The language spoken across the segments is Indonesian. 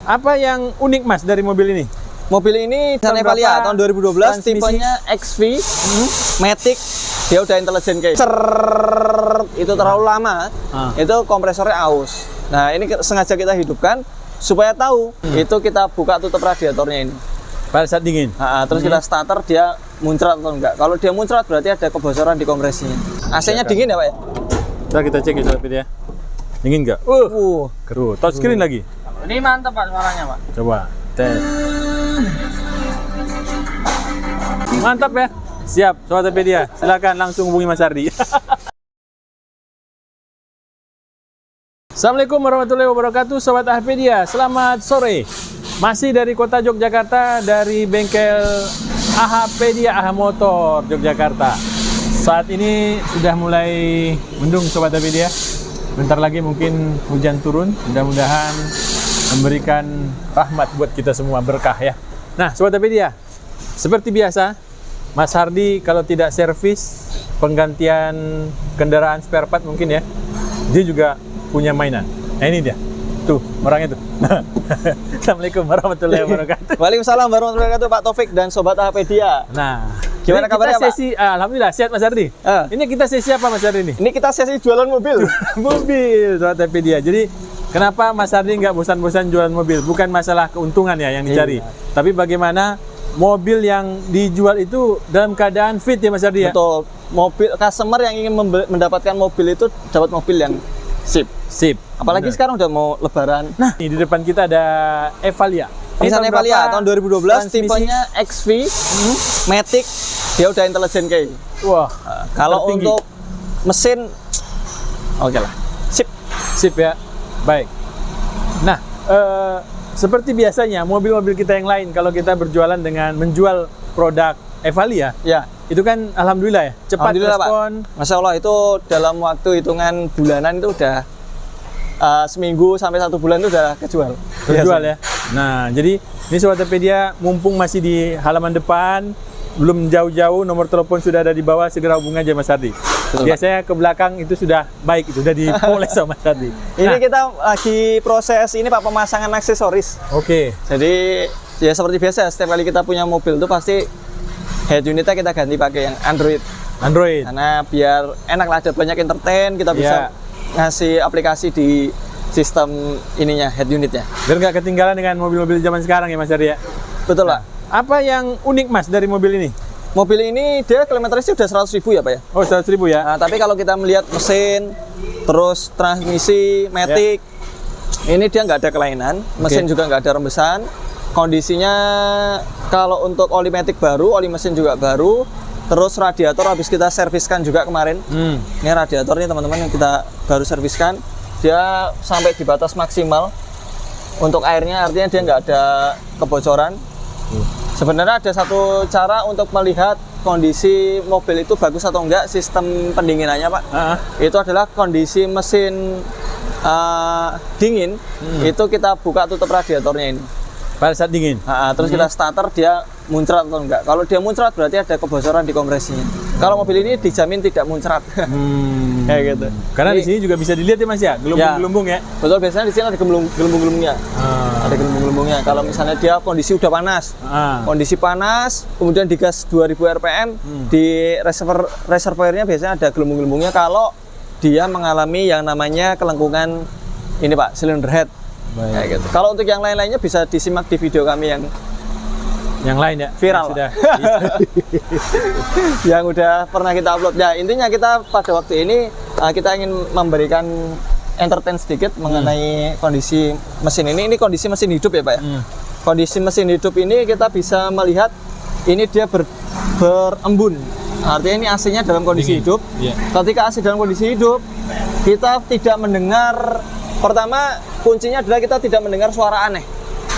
Apa yang unik Mas dari mobil ini? Mobil ini Tahun Evalia berapa? tahun 2012, Transmisi? tipenya XV, Matic. Dia udah intelligent kayak itu terlalu lama, itu kompresornya aus. Nah ini sengaja kita hidupkan supaya tahu itu kita buka tutup radiatornya ini. Pada saat dingin. Terus kita starter dia muncrat atau enggak. Kalau dia muncrat berarti ada kebocoran di kompresinya. AC-nya dingin ya Pak ya? Coba kita cek ya Sobat Pedia. Dingin nggak? Keruh. Touchscreen lagi. Ini mantap Pak suaranya Pak. Coba tes. Mantap ya. Siap Sobat Pedia. Silakan langsung hubungi Mas Ardi. Assalamualaikum warahmatullahi wabarakatuh Sobat Ahpedia. Selamat sore. Masih dari kota Yogyakarta, dari bengkel Ahpedia AH Motor Yogyakarta. Saat ini sudah mulai mendung Sobat Ahpedia. Bentar lagi mungkin hujan turun. Mudah-mudahan memberikan rahmat buat kita semua, berkah ya. Nah Sobat Ahpedia, seperti biasa Mas Hardi kalau tidak servis penggantian kendaraan spare part mungkin ya, dia juga punya mainan. Nah ini dia. Tuh, orangnya tuh. Assalamualaikum warahmatullahi wabarakatuh. Waalaikumsalam warahmatullahi wabarakatuh Pak Taufik dan Sobat Ahpedia. Nah, gimana kabarnya Pak? Sesi, alhamdulillah sehat Mas Ardi. Ini kita sesi apa Mas Ardi ini? Ini kita sesi jualan mobil. Mobil Sobat Ahpedia. Jadi kenapa Mas Ardi nggak bosan-bosan jualan mobil? Bukan masalah keuntungan ya yang dicari, tapi bagaimana mobil yang dijual itu dalam keadaan fit ya Mas Ardi ya? Betul. Mobil customer yang ingin mendapatkan mobil itu dapat mobil yang sip. Apalagi sekarang udah mau lebaran. Nah, ini di depan kita ada Evalia. Nissan Evalia tahun 2012, Transmisi? tipenya XV, Matic. Dia udah intelligent kayak. Wah, kalau tertinggi. untuk mesin oke lah. Sip ya. Baik. Nah, seperti biasanya mobil-mobil kita yang lain kalau kita berjualan dengan menjual produk Evalia, Ya, itu kan alhamdulillah ya, cepat alhamdulillah respon. Pak. Masya Allah itu dalam waktu hitungan bulanan itu udah seminggu sampai 1 bulan itu udah kejual. Ya. Nah, jadi ini Sobat Ahpedia mumpung masih di halaman depan, belum jauh-jauh, nomor telepon sudah ada di bawah, segera hubungi aja Mas Ardi. Biasanya ke belakang itu sudah baik, itu sudah dipoles sama Mas Ardi. Ini kita lagi proses ini Pak, pemasangan aksesoris. Oke. Jadi ya seperti biasa, setiap kali kita punya mobil itu pasti head unitnya kita ganti pakai yang Android. Karena biar enak lah, ada banyak entertain, kita bisa ngasih aplikasi di sistem ininya, head unitnya. Biar nggak ketinggalan dengan mobil-mobil zaman sekarang ya Mas Ardi ya? Betul Pak. Apa yang unik Mas dari mobil ini? Mobil ini dia kilometernya udah 100.000 ya Pak ya? Oh 100.000 ya? Nah, tapi kalau kita melihat mesin, terus transmisi, Matic, ini dia nggak ada kelainan, mesin juga nggak ada rembesan. Kondisinya kalau untuk oli Matic baru, oli mesin juga baru, terus radiator habis kita serviskan juga kemarin. Ini radiatornya teman-teman yang kita baru serviskan, dia sampai di batas maksimal untuk airnya, artinya dia nggak ada kebocoran. Sebenarnya ada satu cara untuk melihat kondisi mobil itu bagus atau enggak, sistem pendinginannya Pak. Itu adalah kondisi mesin dingin, itu kita buka tutup radiatornya ini. Pada saat dingin? Terus kita starter dia muncrat atau enggak. Kalau dia muncrat berarti ada kebocoran di kompresinya. Kalau mobil ini dijamin tidak muncrat. Kayak gitu. Karena di sini juga bisa dilihat ya Mas ya, gelembung-gelembung ya. Betul, biasanya di sini ada gelembung-gelembungnya. Ada gelembung-gelembungnya. Kalau misalnya dia kondisi udah panas, kondisi panas, kemudian digas 2000 rpm, di reservoirnya biasanya ada gelembung-gelembungnya. Kalau dia mengalami yang namanya kelengkungan ini Pak, cylinder head. Kayak gitu. Kalau untuk yang lain-lainnya bisa disimak di video kami yang lain ya, viral yang udah pernah kita upload. Ya intinya kita pada waktu ini kita ingin memberikan entertain sedikit mengenai kondisi mesin ini. Ini kondisi mesin hidup ya Pak ya. Kondisi mesin hidup ini kita bisa melihat ini dia berembun. Artinya ini AC-nya dalam kondisi hidup. Ketika AC dalam kondisi hidup, kita tidak mendengar. Pertama, kuncinya adalah kita tidak mendengar suara aneh.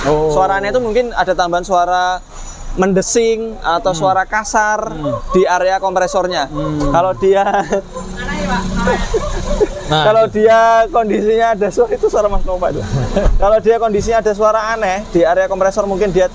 Suara aneh itu mungkin ada tambahan suara mendesing atau suara kasar di area kompresornya. Kalau dia kalau dia kondisinya ada suara, itu suara Mas Nova itu. Kalau dia kondisinya ada suara aneh di area kompresor, mungkin dia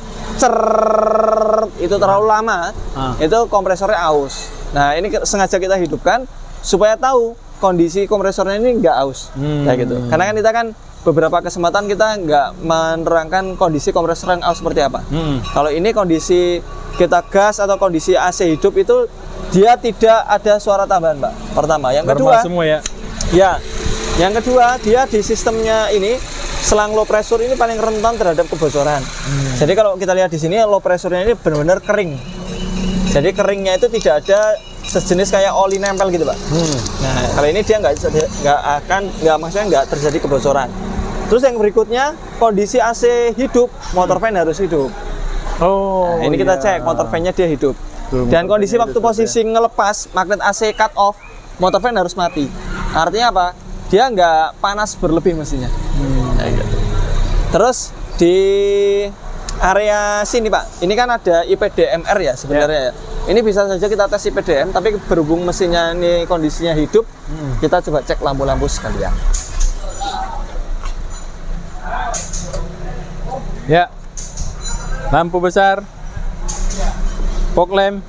itu terlalu lama, itu kompresornya aus. Nah, ini sengaja kita hidupkan supaya tahu kondisi kompresornya ini nggak aus, kayak gitu. Karena kan kita kan beberapa kesempatan kita nggak menerangkan kondisi kompresor yang out seperti apa. Kalau ini kondisi kita gas atau kondisi AC hidup itu dia tidak ada suara tambahan, Pak. Pertama, yang Normal kedua, semua ya. ya, yang kedua dia di sistemnya ini selang low pressure ini paling rentan terhadap kebocoran. Jadi kalau kita lihat di sini low pressure-nya ini benar-benar kering. Jadi keringnya itu tidak ada sejenis kayak oli nempel gitu, Pak. Nah, kalau ini dia maksudnya nggak terjadi kebocoran. Terus yang berikutnya kondisi AC hidup, motor fan harus hidup. Oh. Nah, ini kita cek motor fan-nya dia hidup. Tuh, Dan motor kondisi fan-nya waktu hidup, posisi ngelepas magnet AC cut off, motor fan harus mati. Artinya apa? Dia nggak panas berlebih mesinnya. Terus di area sini, Pak, ini kan ada IPDMR ya sebenarnya ya. Ini bisa saja kita tes IPDM, tapi berhubung mesinnya ini kondisinya hidup, kita coba cek lampu-lampu sekalian. Ya. Lampu besar. Fog lamp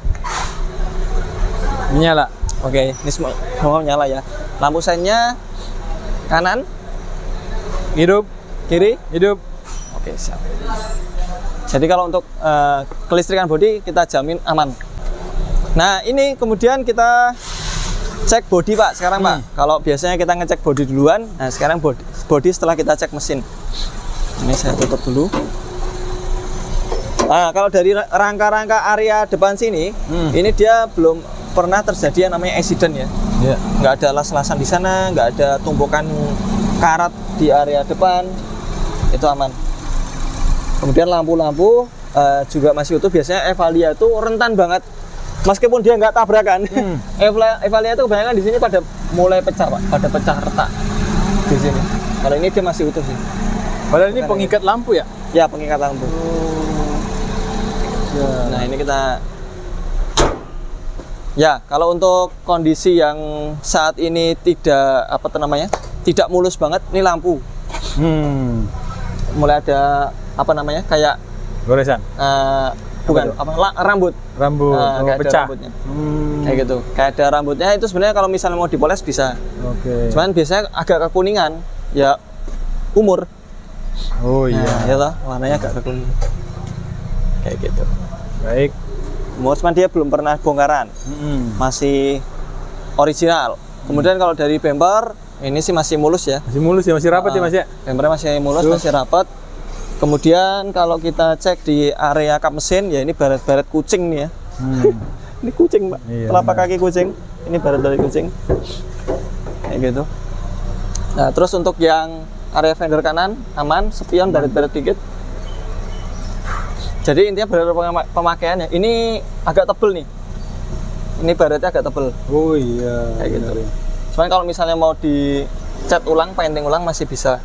menyala. Oke, ini semua nyala ya. Lampu seinnya kanan, Hidup, kiri. hidup. Oke, siap. Jadi kalau untuk kelistrikan bodi kita jamin aman. Nah, ini kemudian kita cek bodi, Pak. Sekarang, Pak, kalau biasanya kita ngecek bodi duluan, nah sekarang bodi setelah kita cek mesin. Ini saya tutup dulu. Nah, kalau dari rangka-rangka area depan sini, ini dia belum pernah terjadi yang namanya accident ya. Ya. Nggak ada las-lasan di sana, nggak ada tumpukan karat di area depan, itu aman. Kemudian lampu-lampu juga masih utuh. Biasanya Evalia itu rentan banget, meskipun dia nggak tabrakan. Evalia itu kebanyakan di sini pada mulai pecah, Pak, pada pecah retak di sini. Kalau ini dia masih utuh sih. Padahal ini pengikat lampu ya? Ya, pengikat lampu. Nah, ini kita. Ya, kalau untuk kondisi yang saat ini tidak mulus banget, ini lampu. Mulai ada kayak Goresan. bukan rambut. Kayak ada pecah. rambutnya. Kayak gitu. Kayak ada rambutnya itu sebenarnya kalau misalnya mau dipoles bisa. Oke. Cuman biasanya agak kekuningan, ya umur. Oh iya. Nah, ya toh, warnanya agak kekuningan. Kayak gitu. Baik. Umur, cuman dia belum pernah bongkaran. Masih original. Kemudian kalau dari bumper ini sih masih mulus ya. Masih mulus ya, masih rapat ya, Mas ya? Bumpernya masih mulus, masih rapat. Kemudian kalau kita cek di area kap mesin, ya ini baret-baret kucing nih ya. Ini kucing, Pak. Iya, Telapak kaki kucing. Ini baret dari kucing. Kayak gitu. Nah, terus untuk yang area fender kanan aman, spion baret-baret dikit. Jadi intinya baret pemakaiannya ini agak tebel nih. Ini baretnya agak tebel. Oh iya. Kayak gitu. Cuman kalau misalnya mau dicat ulang, painting ulang masih bisa.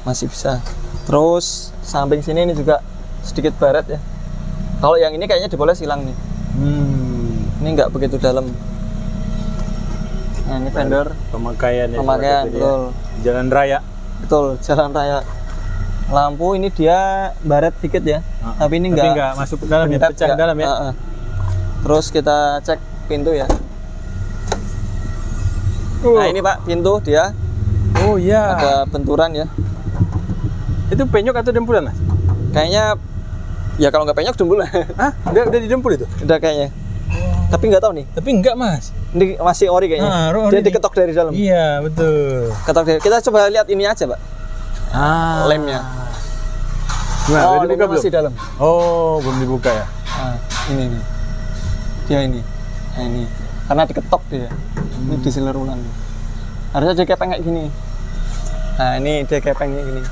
Masih bisa. Terus samping sini ini juga sedikit baret ya. Kalau yang ini kayaknya dipoles hilang nih. Ini nggak begitu dalam. Nah, ini fender Pemakaian ya. pemakaian, seperti itu betul. ya. Jalan raya. Betul, jalan raya. Lampu ini dia baret dikit ya. Tapi ini nggak masuk ke dalam ya, bentep, pecah ke dalam ya. Terus kita cek pintu ya. Nah, ini Pak, pintu dia Oh iya. ada benturan ya. Itu penyok atau dempulan, Mas? Kayaknya ya kalau nggak penyok jempol lah. Hah? Udah didempul itu? Udah kayaknya. Tapi nggak tahu nih. Tapi enggak, Mas. Ini masih ori kayaknya. Ori Dia nih. diketok dari dalam. Iya, betul. Ketok dari. Kita coba lihat ini aja, Pak. Lemnya. Gimana? Oh, Udah dibuka lemnya belum? masih dalam. Oh, belum dibuka ya. Ini nih. Dia ini. Nah, ini. Karena diketok dia. Ini diseler ulang. Harusnya dia kepeng kayak gini. Nah, ini dia kepeng kayak gini.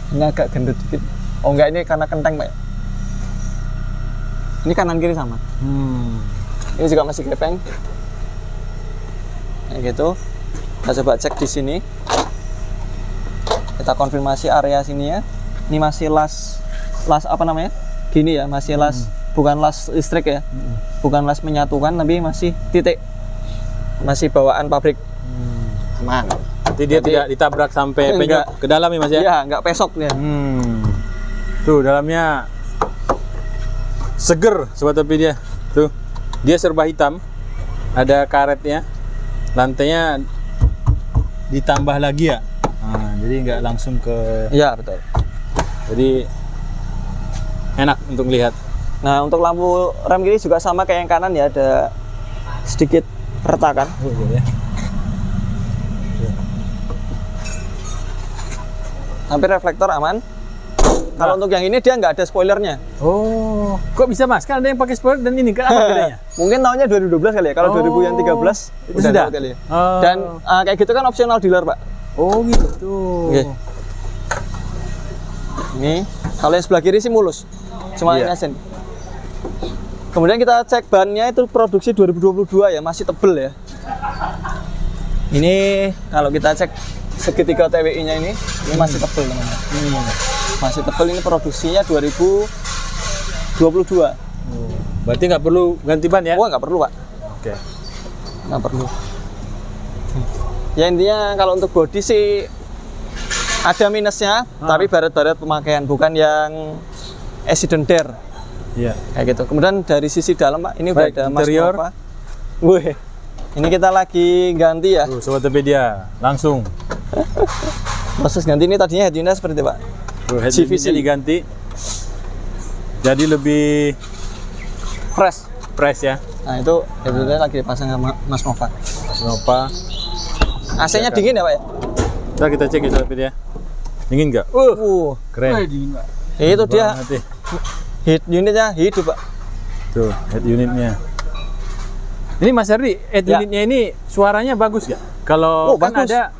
Ini agak gendut dikit. Oh enggak, ini karena kenteng, Pak. Ini kanan kiri sama. Ini juga masih kepeng. Kayak gitu. Kita coba cek di sini. Kita konfirmasi area sini ya. Ini masih las apa namanya? Gini ya, masih las, bukan las listrik ya. Bukan las menyatukan, tapi masih titik. Masih bawaan pabrik. Aman. Jadi dia tidak ditabrak sampai Enggak. penyok ke dalam ya, Mas ya? Iya, enggak pesok dia. Tuh dalamnya seger, sobat Topi dia. Tuh. Dia serba hitam. Ada karetnya. lantainya ditambah lagi ya. Nah, jadi nggak langsung ke. Iya, betul. Jadi enak untuk lihat. Nah, untuk lampu rem kiri juga sama kayak yang kanan ya, ada sedikit retakan. Ya. Tapi reflektor aman. Kalau untuk yang ini dia nggak ada spoilernya. Oh, kok bisa Mas? Kan ada yang pakai spoiler dan ini kan apa bedanya? Mungkin tahunnya 2012 kali ya. Kalau 2013 itu sudah ada kali ya. Oh. Dan kayak gitu kan opsional dealer, Pak. Oh gitu. Oke. Ini kalau yang sebelah kiri sih mulus. Cuma Iya. ini asen. Kemudian kita cek bannya itu produksi 2022 ya, masih tebel ya. Ini kalau kita cek segitiga TWI-nya ini masih tebel teman-teman. Masih tebel, ini produksinya 2022. Berarti nggak perlu ganti ban ya? Wah, nggak perlu, Pak. Oke. Nggak perlu. Ya intinya kalau untuk bodi sih ada minusnya, tapi baret-baret pemakaian, bukan yang accident dare. Iya. Kayak gitu. Kemudian dari sisi dalam, Pak, ini udah Baik, ada Mas interior. Nova. Wih, ini kita lagi ganti ya. Tuh, Sobat Topedia, langsung. Proses ganti ini tadinya head unitnya seperti itu, Pak. Tuh, head GVC. unitnya diganti. Jadi lebih Fresh. fresh ya. Nah itu head unitnya lagi dipasang sama Mas Nova. Kenapa? AC-nya dingin ya, Pak ya? Ntar kita cek ya Sobat Topedia. Dingin nggak? Keren. Itu dia Banget ya. head unitnya hidup, Pak. Tuh, head unitnya. Ini Mas Ardi, head Ya. unitnya ini suaranya bagus nggak? Kalau kan bagus. ada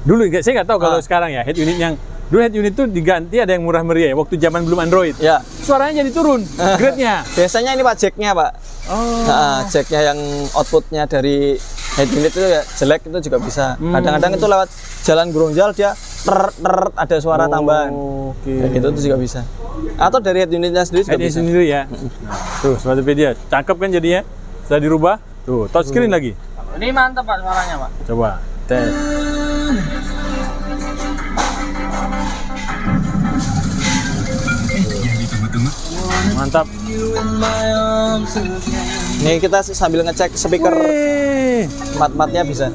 dulu, saya nggak tahu kalau sekarang ya, head unit yang dulu head unit itu diganti ada yang murah meriah ya, waktu zaman belum Android. Ya. Suaranya jadi turun, grade-nya. Biasanya ini Pak jack-nya, Pak. Oh. Nah, jack-nya yang outputnya dari head unit itu ya jelek, itu juga bisa. Kadang-kadang itu lewat jalan geronjal dia ada suara tambahan. Oke. Kayak gitu itu juga bisa. Atau dari head unitnya sendiri juga Head unit bisa. sendiri ya. Nah, tuh, Sobat Topedia, cakep kan jadinya? Sudah dirubah. Tuh, touchscreen lagi. Ini mantap Pak suaranya Pak. Coba tes. Mantap. Nih kita sambil ngecek speaker Wih. mat-matnya bisa.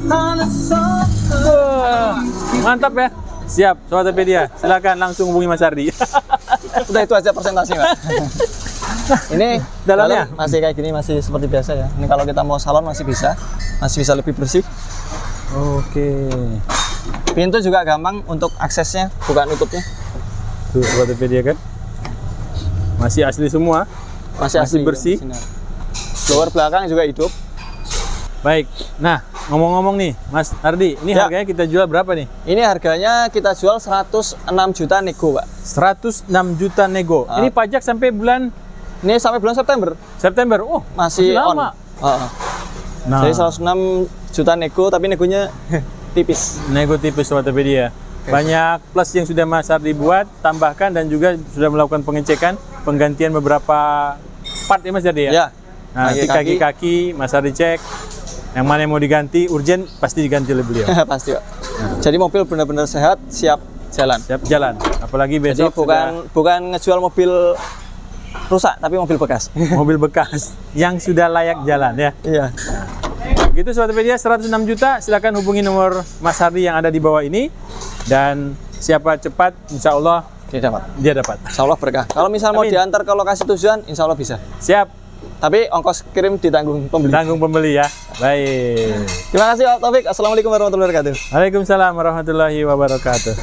Wah, mantap ya. Siap, Sobat Topedia. Silakan langsung hubungi Mas Ardi. Udah itu aja presentasi, Pak. Ini Dalamnya? dalam masih kayak gini, masih seperti biasa ya. Ini kalau kita mau salon masih bisa lebih bersih. Oke. Pintu juga gampang untuk aksesnya, bukan nutupnya. Tuh, Sobat Topedia kan. Masih asli semua. Masih asli, bersih. sinar. Blower belakang juga hidup. Baik. Nah, ngomong-ngomong nih, Mas Ardi, ini Ya. harganya kita jual berapa nih? Ini harganya kita jual 106 juta nego, Pak. 106 juta nego. Ah. Ini pajak sampai bulan Ini sampai bulan September September. Oh, masih on. lama. Nah, Jadi 106 juta nego, tapi negonya tipis. nego tipis Sobat Topedia. Banyak plus yang sudah Mas Ardi buat, tambahkan dan juga sudah melakukan pengecekan, penggantian beberapa part ya Mas Ardi ya? Ya. Nah, nanti kaki-kaki Mas Ardi cek, yang mana yang mau diganti, urgent pasti diganti oleh beliau. Pasti, Pak. Jadi mobil benar-benar sehat, siap jalan. Siap jalan. Apalagi Jadi besok bukan ngejual mobil rusak, tapi mobil bekas. sudah mobil bekas yang sudah layak jalan ya. Iya. Begitu Sobat Topedia, 106 juta, silakan hubungi nomor Mas Ardi yang ada di bawah ini. Dan siapa cepat, insya Allah dia dapat. Insya Allah berkah. Kalau misal mau Amin. diantar ke lokasi tujuan, insya Allah bisa. Siap, Tapi ongkos kirim ditanggung pembeli. tanggung pembeli ya. Baik. Terima kasih Pak Taufik. Assalamualaikum warahmatullahi wabarakatuh. Waalaikumsalam warahmatullahi wabarakatuh.